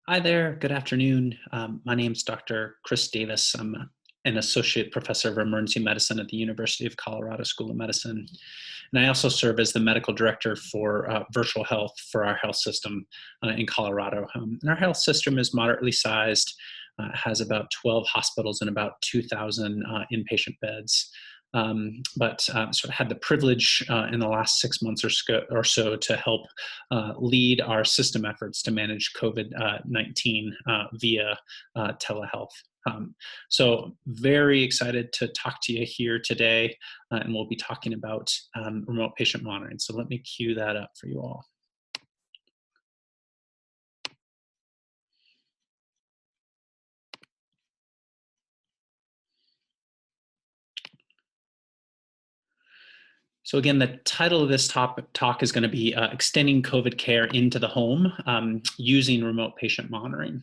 Hi there. Good afternoon. My name's Dr. Chris Davis. I'm an associate professor of emergency medicine at the University of Colorado School of Medicine. And I also serve as the medical director for virtual health for our health system in Colorado. And our health system is moderately sized, has about 12 hospitals and about 2,000 inpatient beds. But sort of had the privilege in the last 6 months or so to help lead our system efforts to manage COVID 19 via telehealth. So, very excited to talk to you here today, and we'll be talking about remote patient monitoring. So, let me cue that up for you all. So again, the title of this talk is going to be extending COVID care into the home using remote patient monitoring.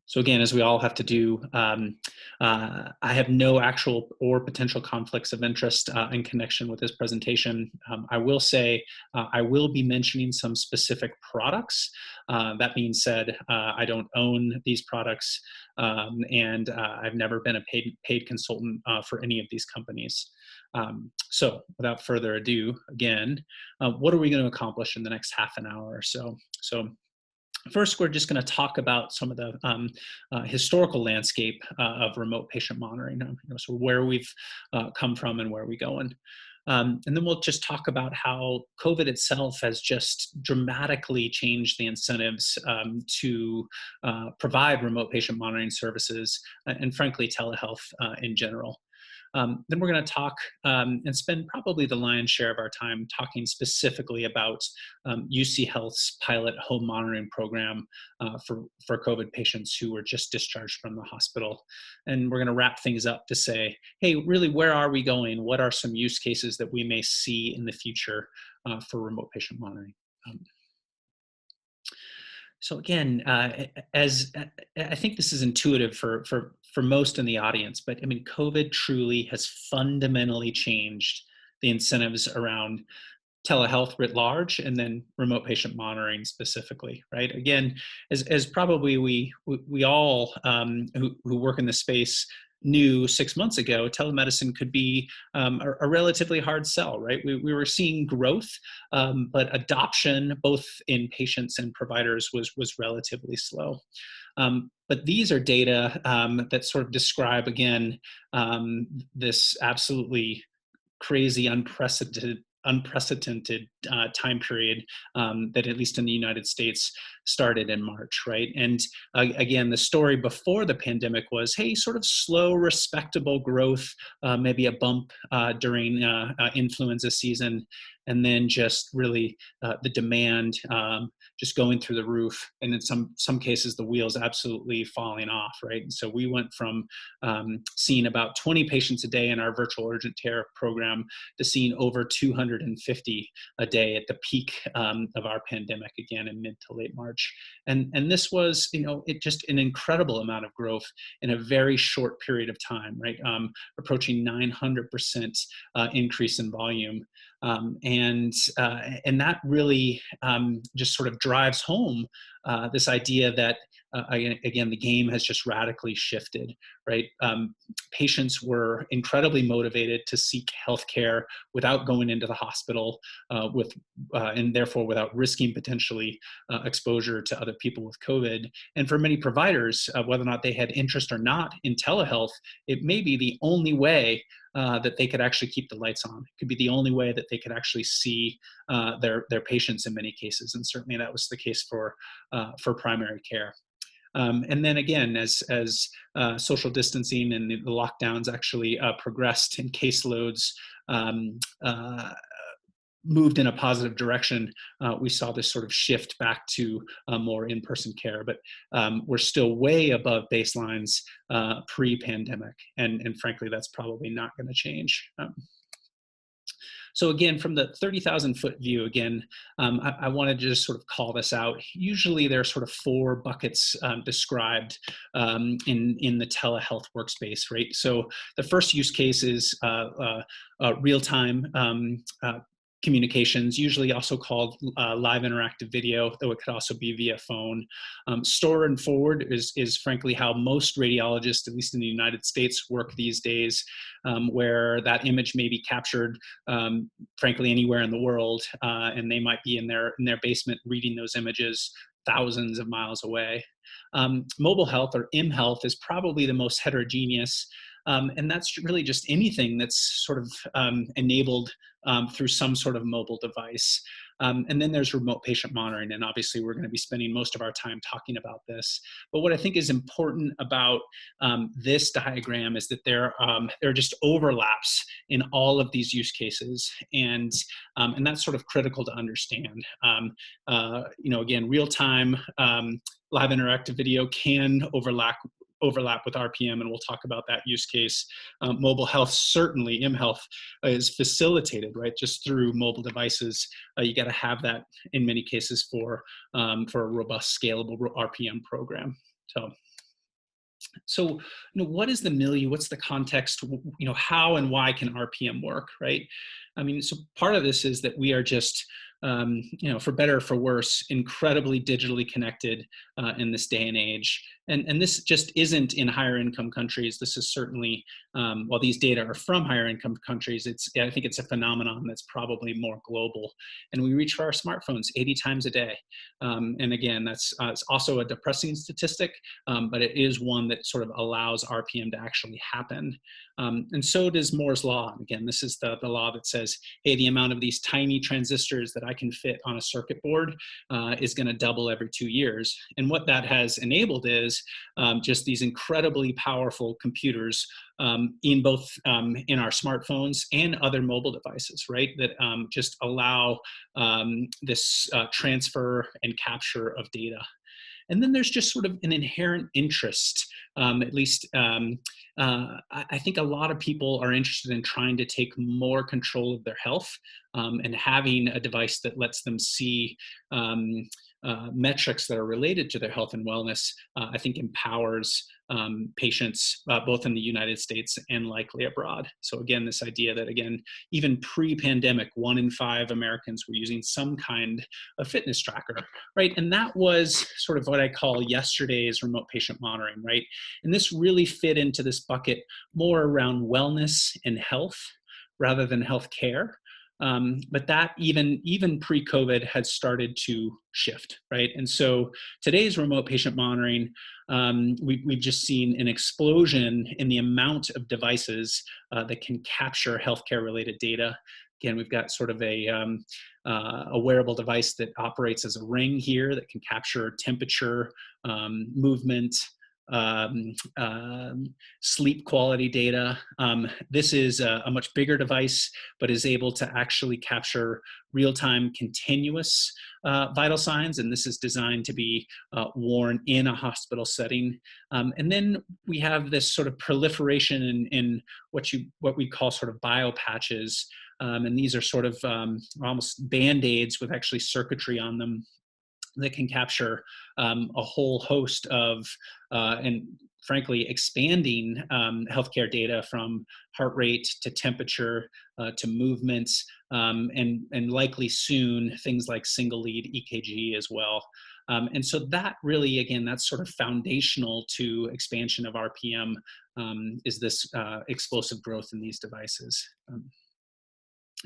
So again, as we all have to do, I have no actual or potential conflicts of interest in connection with this presentation. I will say I will be mentioning some specific products. That being said, I don't own these products, and I've never been a paid consultant for any of these companies. So without further ado, again, what are we going to accomplish in the next half an hour or so? So first, we're just going to talk about some of the historical landscape of remote patient monitoring, so where we've come from and where we're going. And then we'll just talk about how COVID itself has just dramatically changed the incentives to provide remote patient monitoring services and frankly, telehealth in general. Then we're going to talk and spend probably the lion's share of our time talking specifically about UC Health's pilot home monitoring program for COVID patients who were just discharged from the hospital. And we're going to wrap things up to say, hey, really, where are we going? What are some use cases that we may see in the future for remote patient monitoring? So again, as I think this is intuitive for most in the audience, but I mean, COVID truly has fundamentally changed the incentives around telehealth writ large, and then remote patient monitoring specifically, right? Again, as probably we all who work in the space knew 6 months ago, telemedicine could be a relatively hard sell, right? We were seeing growth, but adoption, both in patients and providers, was relatively slow. But these are data that sort of describe, again, this absolutely crazy, unprecedented time period that, at least in the United States, started in March, right? And again, the story before the pandemic was, hey, sort of slow, respectable growth, maybe a bump during influenza season, and then just really the demand just going through the roof, and in some cases the wheels absolutely falling off, right? And so we went from seeing about 20 patients a day in our virtual urgent care program to seeing over 250 a day at the peak of our pandemic, again in mid to late March. And this was, it just an incredible amount of growth in a very short period of time, right? Approaching 900% increase in volume. And that really just sort of drives home this idea that again, the game has just radically shifted, right? Patients were incredibly motivated to seek healthcare without going into the hospital, and therefore without risking potentially exposure to other people with COVID. And for many providers, whether or not they had interest or not in telehealth, it may be the only way that they could actually keep the lights on. It could be the only way that they could actually see their patients in many cases, and certainly that was the case for primary care. And then again, as social distancing and the lockdowns actually progressed and caseloads moved in a positive direction, we saw this sort of shift back to more in-person care. But we're still way above baselines pre-pandemic, and frankly, that's probably not going to change. So again, from the 30,000-foot view, again, I wanted to just sort of call this out. Usually there are sort of four buckets described in the telehealth workspace, right? So the first use case is real-time communications, usually also called live interactive video, though it could also be via phone. Store and forward is frankly how most radiologists, at least in the United States, work these days, where that image may be captured, frankly, anywhere in the world, and they might be in their basement reading those images thousands of miles away. Mobile health, or mHealth, is probably the most heterogeneous. And that's really just anything that's sort of enabled through some sort of mobile device. And then there's remote patient monitoring, and obviously we're going to be spending most of our time talking about this. But what I think is important about this diagram is that there are just overlaps in all of these use cases, and that's sort of critical to understand. Again, real-time live interactive video can overlap with RPM, and we'll talk about that use case. Mobile health, certainly mHealth is facilitated, right, just through mobile devices. You got to have that in many cases for a robust, scalable RPM program. So, what is the milieu? What's the context? How and why can RPM work, right? I mean, so part of this is that we are just, for better or for worse, incredibly digitally connected in this day and age. And this just isn't in higher income countries. This is certainly, while these data are from higher income countries, I think it's a phenomenon that's probably more global. And we reach for our smartphones 80 times a day. And again, that's it's also a depressing statistic, but it is one that sort of allows RPM to actually happen. And so does Moore's law. Again, this is the law that says, hey, the amount of these tiny transistors that I can fit on a circuit board is going to double every 2 years. And what that has enabled is just these incredibly powerful computers in both in our smartphones and other mobile devices, right? That just allow this transfer and capture of data. And then there's just sort of an inherent interest, at least I think a lot of people are interested in trying to take more control of their health, and having a device that lets them see metrics that are related to their health and wellness, I think empowers patients both in the United States and likely abroad. So again, this idea that, again, even pre-pandemic, 1 in 5 Americans were using some kind of fitness tracker, right? And that was sort of what I call yesterday's remote patient monitoring, right? And this really fit into this bucket more around wellness and health rather than healthcare. But that even pre-COVID had started to shift, right? And so today's remote patient monitoring, we've just seen an explosion in the amount of devices that can capture healthcare-related data. Again, we've got sort of a wearable device that operates as a ring here that can capture temperature, movement, sleep quality data. This is a much bigger device, but is able to actually capture real-time continuous vital signs, and this is designed to be worn in a hospital setting. And then we have this sort of proliferation in what we call sort of bio patches, and these are sort of almost band-aids with actually circuitry on them that can capture a whole host of, and frankly, expanding healthcare data from heart rate to temperature to movements, and likely soon things like single lead EKG as well. And so that really, again, that's sort of foundational to expansion of RPM, is this explosive growth in these devices.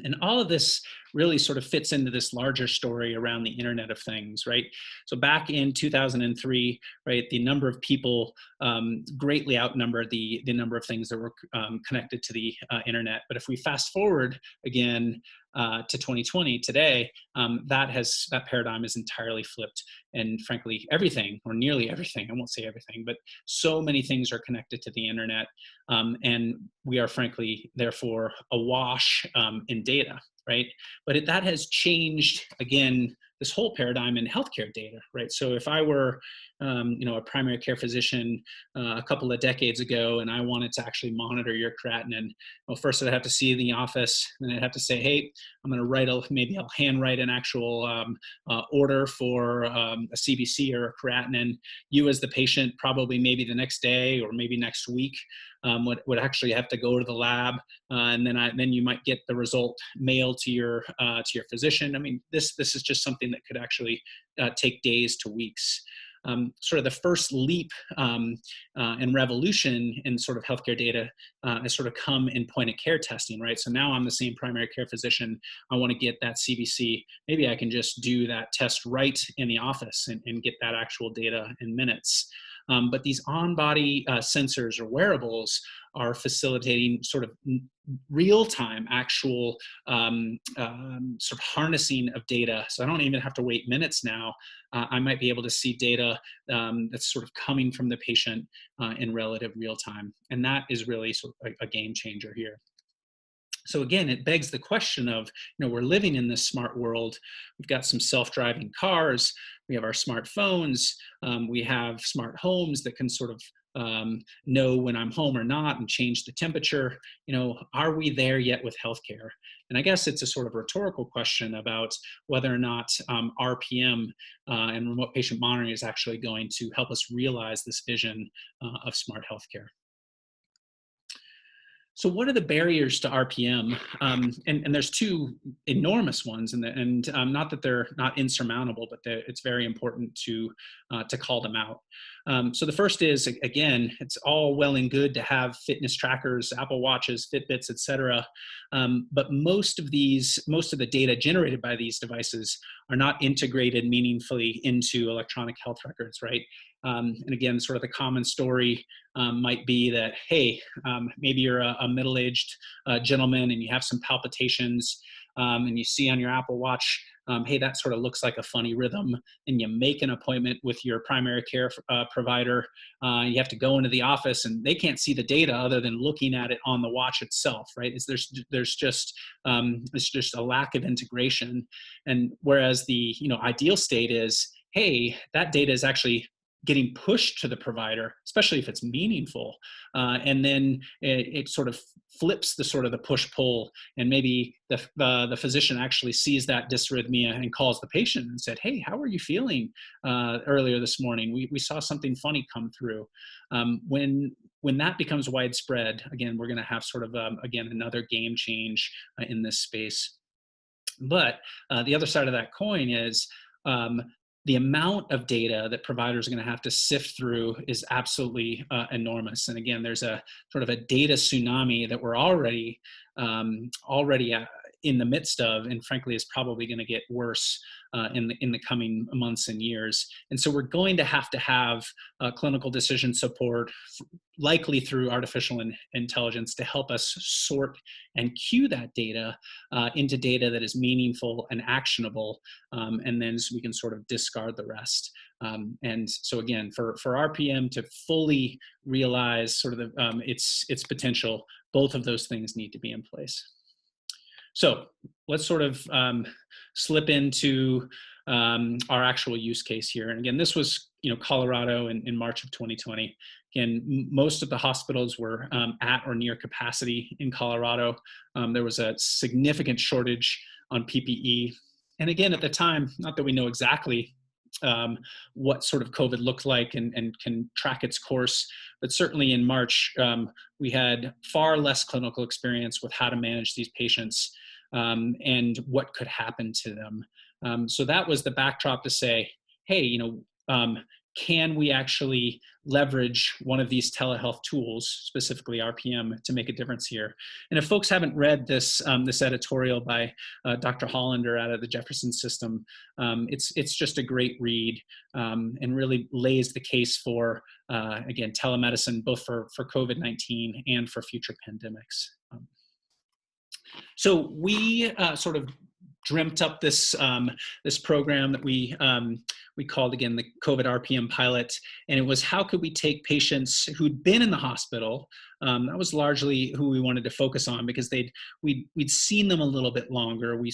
And all of this really sort of fits into this larger story around the Internet of Things, right? So back in 2003, right, the number of people greatly outnumbered the number of things that were connected to the Internet. But if we fast forward again to 2020, today, that paradigm is entirely flipped. And frankly, everything, or nearly everything, I won't say everything, but so many things are connected to the Internet. And we are frankly, therefore, awash in data, right? But that has changed, again, this whole paradigm in healthcare data, right? So if I were, a primary care physician a couple of decades ago, and I wanted to actually monitor your creatinine, well, first I'd have to see you in the office, and I'd have to say, hey, I'm going to maybe I'll handwrite an actual order for a CBC or a creatinine. You as the patient, probably maybe the next day or maybe next week, would actually have to go to the lab, and then you might get the result mailed to your physician. I mean, this is just something that could actually take days to weeks. Sort of the first leap and revolution in sort of healthcare data has sort of come in point of care testing, right? So now I'm the same primary care physician. I want to get that CBC. Maybe I can just do that test right in the office and get that actual data in minutes. But these on-body sensors or wearables are facilitating sort of real-time actual sort of harnessing of data. So I don't even have to wait minutes now. I might be able to see data that's sort of coming from the patient in relative real time. And that is really sort of a game changer here. So again, it begs the question of, we're living in this smart world. We've got some self-driving cars. We have our smartphones. We have smart homes that can sort of know when I'm home or not and change the temperature. Are we there yet with healthcare? And I guess it's a sort of rhetorical question about whether or not RPM and remote patient monitoring is actually going to help us realize this vision of smart healthcare. So what are the barriers to RPM? And there's two enormous ones, and not that they're not insurmountable, but it's very important to call them out. So the first is, again, it's all well and good to have fitness trackers, Apple Watches, Fitbits, et cetera. But most of the data generated by these devices are not integrated meaningfully into electronic health records, right? And again, sort of the common story might be that, hey, maybe you're a middle-aged gentleman and you have some palpitations, and you see on your Apple Watch, hey, that sort of looks like a funny rhythm, and you make an appointment with your primary care provider. You have to go into the office, and they can't see the data other than looking at it on the watch itself, right? There's just a lack of integration, and whereas the ideal state is, hey, that data is actually getting pushed to the provider, especially if it's meaningful. And then it sort of flips the push-pull, and maybe the physician actually sees that dysrhythmia and calls the patient and said, hey, how are you feeling earlier this morning? We saw something funny come through. When that becomes widespread, again, we're gonna have sort of, again, another game change in this space. But the other side of that coin is, the amount of data that providers are going to have to sift through is absolutely enormous. And again, there's a sort of a data tsunami that we're already in the midst of, and frankly is probably going to get worse in the coming months and years. And so we're going to have clinical decision support, likely through artificial intelligence, to help us sort and queue that data into data that is meaningful and actionable, and then so we can sort of discard the rest. And so again, for RPM to fully realize sort of its potential, both of those things need to be in place. So let's sort of slip into our actual use case here. And again, this was Colorado in March of 2020. Again, most of the hospitals were at or near capacity in Colorado. There was a significant shortage on PPE. And again, at the time, not that we know exactly what sort of COVID looked like and can track its course, but certainly in March, we had far less clinical experience with how to manage these patients and what could happen to them. So that was the backdrop to say, hey, can we actually leverage one of these telehealth tools, specifically RPM, to make a difference here? And if folks haven't read this editorial by Dr. Hollander out of the Jefferson System, it's just a great read and really lays the case for, again, telemedicine, both for COVID-19 and for future pandemics. So we sort of dreamt up this program that we called, again, the COVID RPM pilot, and it was how could we take patients who'd been in the hospital. That was largely who we wanted to focus on, because we'd seen them a little bit longer. We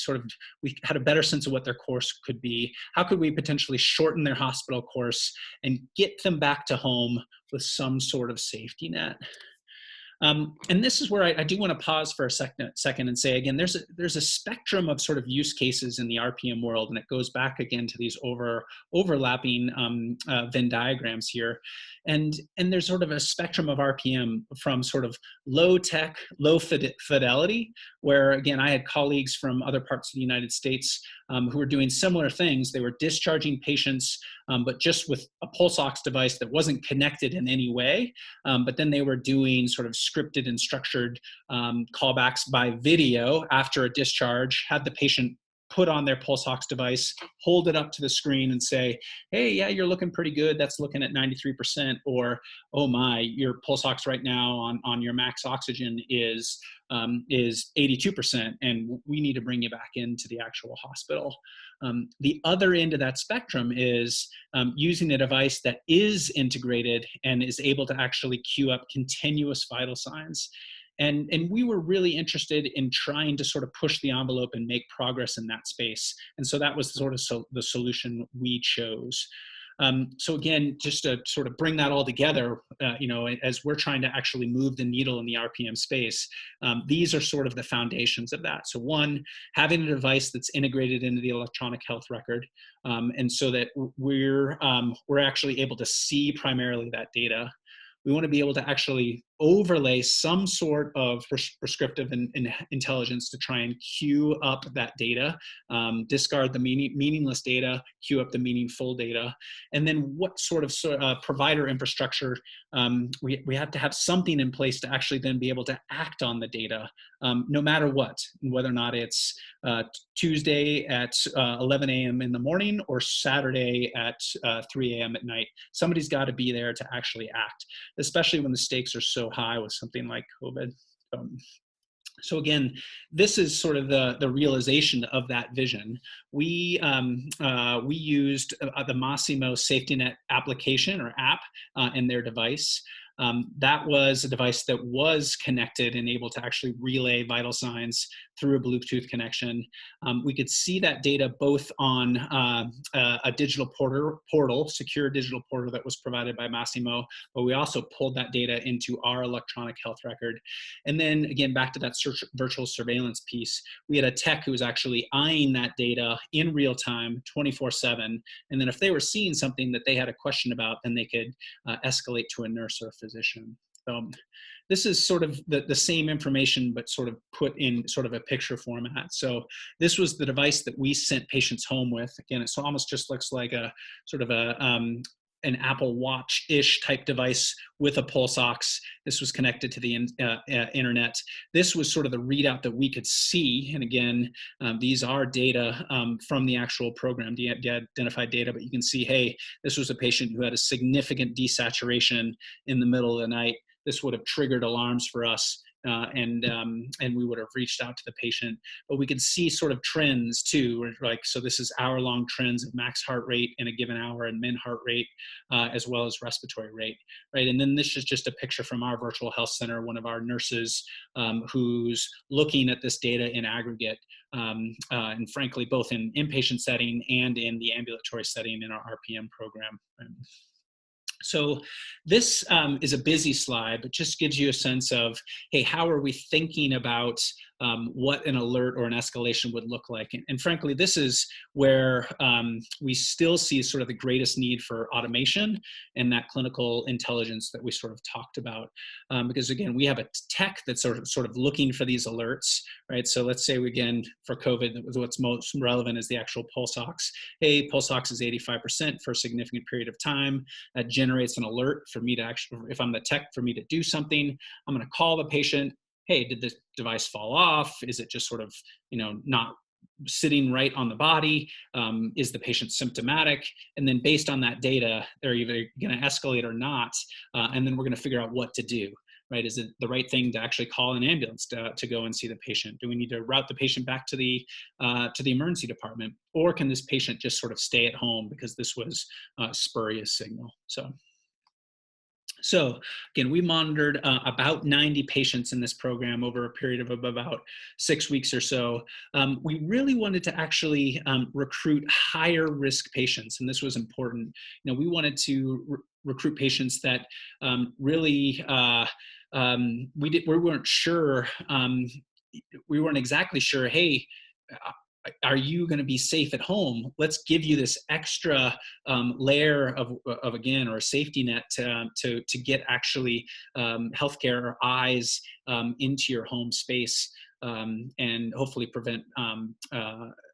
had a better sense of what their course could be. How could we potentially shorten their hospital course and get them back to home with some sort of safety net? And this is where I do want to pause for a second and say again, there's a spectrum of sort of use cases in the RPM world, and it goes back again to these overlapping Venn diagrams here, and there's sort of a spectrum of RPM from sort of low tech, low fidelity, where again I had colleagues from other parts of the United States who were doing similar things. They were discharging patients, but just with a pulse ox device that wasn't connected in any way. But then they were doing sort of scripted and structured callbacks by video after a discharge, had the patient put on their pulse ox device, hold it up to the screen and say, hey, yeah, you're looking pretty good. That's looking at 93%. Or, oh my, your pulse ox right now on your max oxygen is 82%, and we need to bring you back into the actual hospital. The other end of that spectrum is using a device that is integrated and is able to actually queue up continuous vital signs. And we were really interested in trying to sort of push the envelope and make progress in that space. And so that was sort of the solution we chose. So again, just to sort of bring that all together, as we're trying to actually move the needle in the RPM space, these are sort of the foundations of that. So one, having a device that's integrated into the electronic health record, and so that we're actually able to see primarily that data. We want to be able to actually overlay some sort of prescriptive intelligence to try and queue up that data, discard the meaningless data, queue up the meaningful data. And then what sort of provider infrastructure, we have to have something in place to actually then be able to act on the data, no matter what, whether or not it's Tuesday at 11 a.m. in the morning or Saturday at 3 a.m. at night. Somebody's got to be there to actually act, especially when the stakes are so high with something like COVID. So again, this is sort of the realization of that vision. We used the Masimo SafetyNet application or app in their device. That was a device that was connected and able to actually relay vital signs through a Bluetooth connection. We could see that data both on a digital portal, secure digital portal that was provided by Masimo, but we also pulled that data into our electronic health record. And then again, back to that virtual surveillance piece, we had a tech who was actually eyeing that data in real time, 24/7. And then if they were seeing something that they had a question about, then they could escalate to a nurse or a physician. This is sort of the same information, but sort of put in sort of a picture format. So this was the device that we sent patients home with. Again, it almost just looks like a sort of an Apple Watch-ish type device with a pulse ox. This was connected to the internet. This was sort of the readout that we could see. And again, these are data from the actual program, the identified data, but you can see, hey, this was a patient who had a significant desaturation in the middle of the night. This would have triggered alarms for us, and we would have reached out to the patient. But we could see sort of trends too, like, so this is hour-long trends of max heart rate in a given hour and min heart rate, as well as respiratory rate, right? And then this is just a picture from our virtual health center, one of our nurses who's looking at this data in aggregate, and frankly, both in inpatient setting and in the ambulatory setting in our RPM program. So this is a busy slide, but just gives you a sense of, hey, how are we thinking about what an alert or an escalation would look like? And frankly, this is where we still see sort of the greatest need for automation and that clinical intelligence that we sort of talked about. Because again, we have a tech that's sort of looking for these alerts, right? So let's say, again, for COVID, what's most relevant is the actual pulse ox. Hey, pulse ox is 85% for a significant period of time. That generates an alert for me to actually, if I'm the tech, for me to do something. I'm going to call the patient. Hey, did this device fall off? Is it just sort of, not sitting right on the body? Is the patient symptomatic? And then based on that data, they're either going to escalate or not. And then we're going to figure out what to do, right? Is it the right thing to actually call an ambulance to go and see the patient? Do we need to route the patient back to the emergency department? Or can this patient just sort of stay at home because this was a spurious signal? So again, we monitored about 90 patients in this program over a period of about 6 weeks or so. We really wanted to actually recruit higher risk patients, and this was important. We wanted to recruit patients that really we weren't sure. We weren't exactly sure. Hey, are you going to be safe at home? Let's give you this extra layer of again, or a safety net to get actually healthcare or eyes into your home space, and hopefully prevent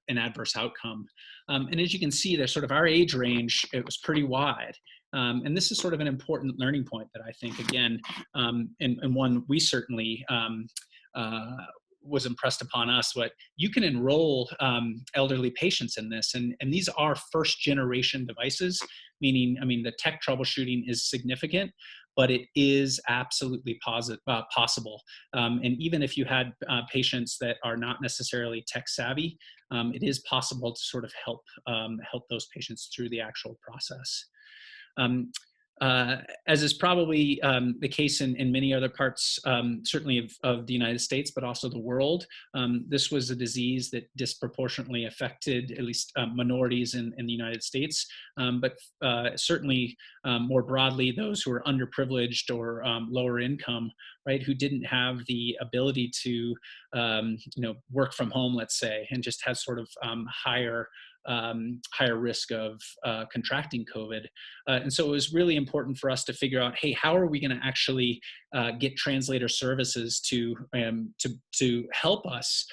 an adverse outcome. And as you can see, there's sort of our age range, it was pretty wide. And this is sort of an important learning point that I think, again, and one we certainly was impressed upon us. What you can enroll elderly patients in this, and these are first generation devices, meaning, I mean, the tech troubleshooting is significant, but it is absolutely possible. And even if you had patients that are not necessarily tech savvy, it is possible to sort of help those patients through the actual process. As is probably the case in many other parts, certainly of the United States, but also the world, this was a disease that disproportionately affected at least minorities in the United States, but certainly more broadly, those who are underprivileged or lower income, right, who didn't have the ability to work from home, let's say, and just has sort of higher risk of contracting COVID. And so it was really important for us to figure out, hey, how are we going to actually get translator services to help us,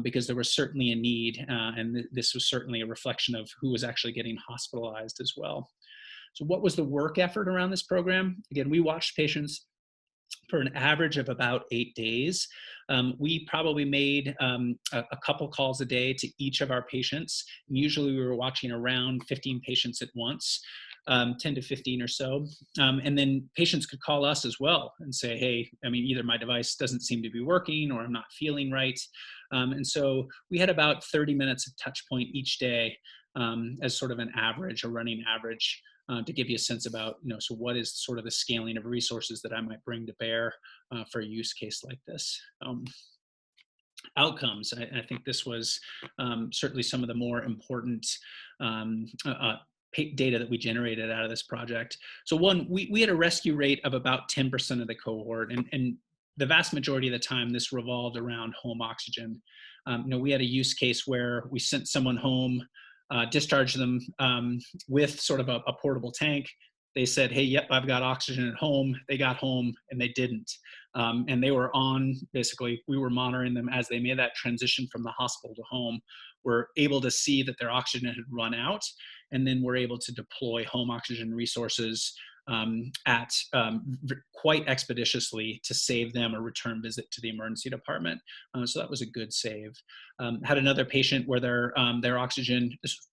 because there was certainly a need, and this was certainly a reflection of who was actually getting hospitalized as well. So what was the work effort around this program? Again, we watched patients for an average of about 8 days. We probably made a couple calls a day to each of our patients. Usually we were watching around 15 patients at once, 10 to 15 or so. And then patients could call us as well and say, hey, I mean, either my device doesn't seem to be working or I'm not feeling right. And so we had about 30 minutes of touch point each day as sort of an average, a running average. To give you a sense about, so what is sort of the scaling of resources that I might bring to bear for a use case like this. Outcomes, I think this was certainly some of the more important data that we generated out of this project. So one, we had a rescue rate of about 10% of the cohort, and the vast majority of the time this revolved around home oxygen. We had a use case where we sent someone home, discharged them with sort of a portable tank. They said, hey, yep, I've got oxygen at home. They got home and they didn't. And they were on, basically, we were monitoring them as they made that transition from the hospital to home. We're able to see that their oxygen had run out, and then we're able to deploy home oxygen resources quite expeditiously to save them a return visit to the emergency department. So that was a good save. Had another patient where their oxygen,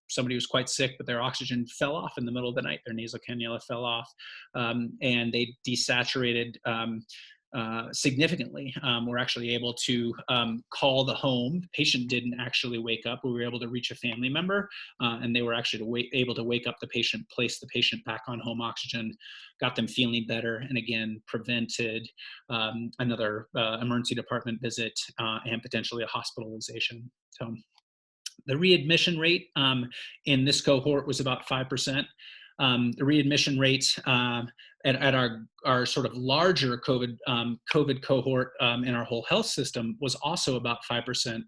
somebody was quite sick, but their oxygen fell off in the middle of the night. Their nasal cannula fell off, and they desaturated significantly. We're actually able to call the home. The patient didn't actually wake up. We were able to reach a family member, and they were actually able to wake up the patient, place the patient back on home oxygen, got them feeling better, and again, prevented another emergency department visit and potentially a hospitalization. So the readmission rate in this cohort was about 5%. The readmission rate at our sort of larger COVID cohort in our whole health system was also about 5%.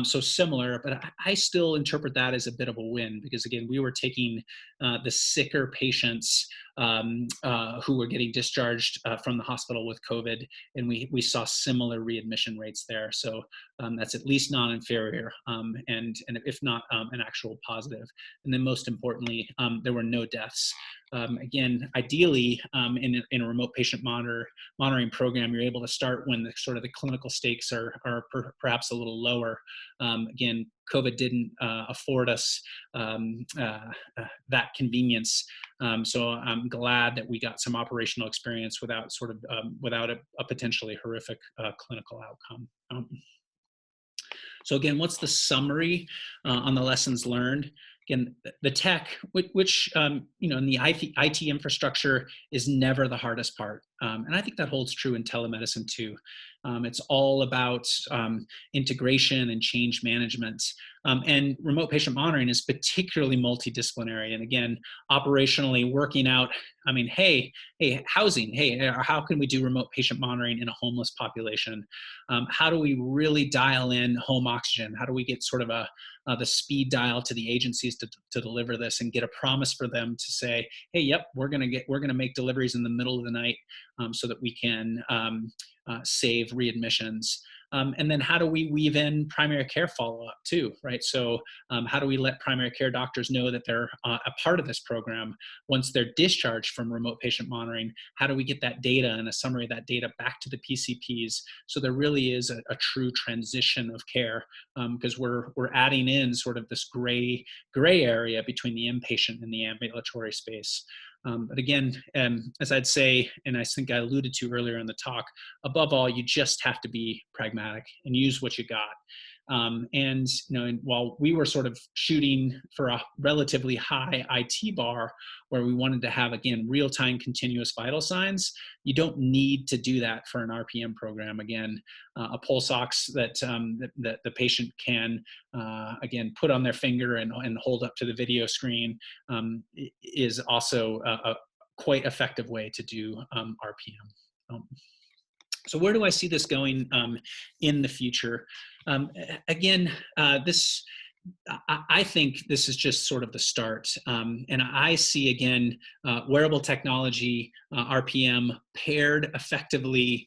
So similar, but I still interpret that as a bit of a win, because again, we were taking the sicker patients who were getting discharged from the hospital with COVID, and we saw similar readmission rates there. So that's at least non-inferior, and if not an actual positive. And then most importantly, there were no deaths. Again, ideally, in a remote patient monitoring program, you're able to start when the sort of the clinical stakes are perhaps a little lower. Again, COVID didn't afford us that convenience. So I'm glad that we got some operational experience without a potentially horrific clinical outcome. So again, what's the summary on the lessons learned? Again, the tech, which in the IT infrastructure is never the hardest part. And I think that holds true in telemedicine too. It's all about integration and change management. And remote patient monitoring is particularly multidisciplinary. And again, operationally working out, I mean, hey, housing, hey, how can we do remote patient monitoring in a homeless population? How do we really dial in home oxygen? How do we get sort of the speed dial to the agencies to deliver this and get a promise for them to say, hey, yep, we're gonna make deliveries in the middle of the night so that we can save readmissions. And then how do we weave in primary care follow-up too, right? So how do we let primary care doctors know that they're a part of this program once they're discharged from remote patient monitoring? How do we get that data and a summary of that data back to the PCPs so there really is a true transition of care? Because we're adding in sort of this gray area between the inpatient and the ambulatory space. But again, as I'd say, and I think I alluded to earlier in the talk, above all, you just have to be pragmatic and use what you got. And while we were sort of shooting for a relatively high IT bar, where we wanted to have again real-time continuous vital signs, you don't need to do that for an RPM program. Again, a pulse ox that the patient can again put on their finger and hold up to the video screen is also a quite effective way to do RPM. So where do I see this going in the future? Again, I think this is just sort of the start. And I see, again, wearable technology, RPM, paired effectively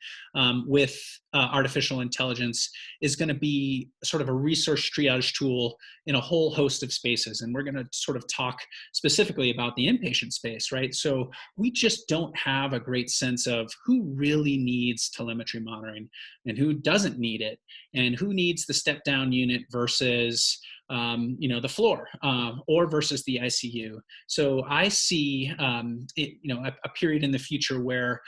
with artificial intelligence is going to be sort of a resource triage tool in a whole host of spaces. And we're going to sort of talk specifically about the inpatient space, right? So we just don't have a great sense of who really needs telemetry monitoring and who doesn't need it, and who needs the step down unit versus the floor or versus the ICU. So I see a period in the future where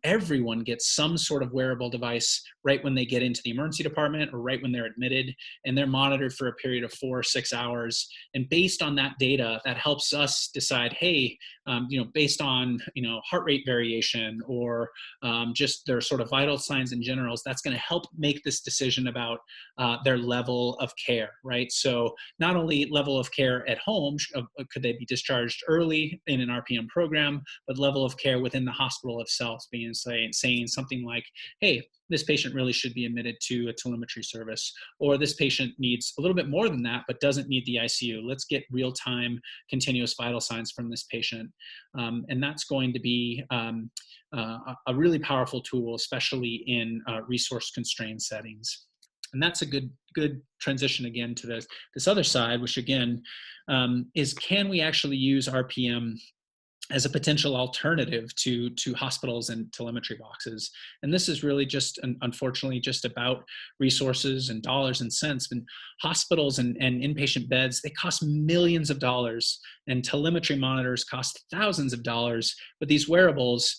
everyone gets some sort of wearable device right when they get into the emergency department or right when they're admitted, and they're monitored for a period of 4 or 6 hours. And based on that data, that helps us decide, hey, based on heart rate variation or just their sort of vital signs in general, that's going to help make this decision about their level of care, right? So not only level of care at home, could they be discharged early in an RPM program, but level of care within the hospital itself, saying something like, hey, this patient really should be admitted to a telemetry service, or this patient needs a little bit more than that, but doesn't need the ICU. Let's get real-time continuous vital signs from this patient. And that's going to be a really powerful tool, especially in resource-constrained settings. And that's a good transition again to this other side, which again is, can we actually use RPM as a potential alternative to hospitals and telemetry boxes? And this is really just, unfortunately, just about resources and dollars and cents. And hospitals and inpatient beds, they cost millions of dollars, and telemetry monitors cost thousands of dollars. But these wearables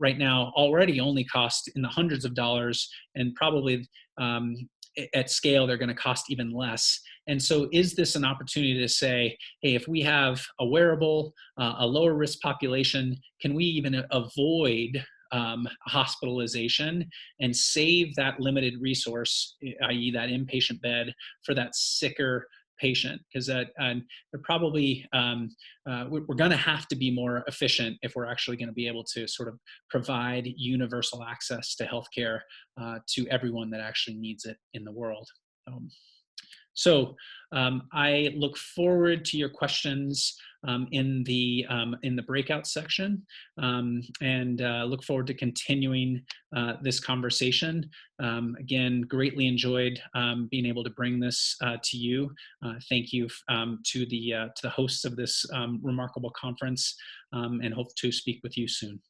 right now already only cost in the hundreds of dollars, and probably at scale, they're going to cost even less. And so is this an opportunity to say, hey, if we have a wearable, a lower risk population, can we even avoid hospitalization and save that limited resource, i.e. that inpatient bed, for that sicker patient? Because they're probably, we're going to have to be more efficient if we're actually going to be able to sort of provide universal access to healthcare to everyone that actually needs it in the world. So I look forward to your questions in the breakout section, and look forward to continuing this conversation. Again, greatly enjoyed being able to bring this to you. Thank you to the hosts of this remarkable conference, and hope to speak with you soon.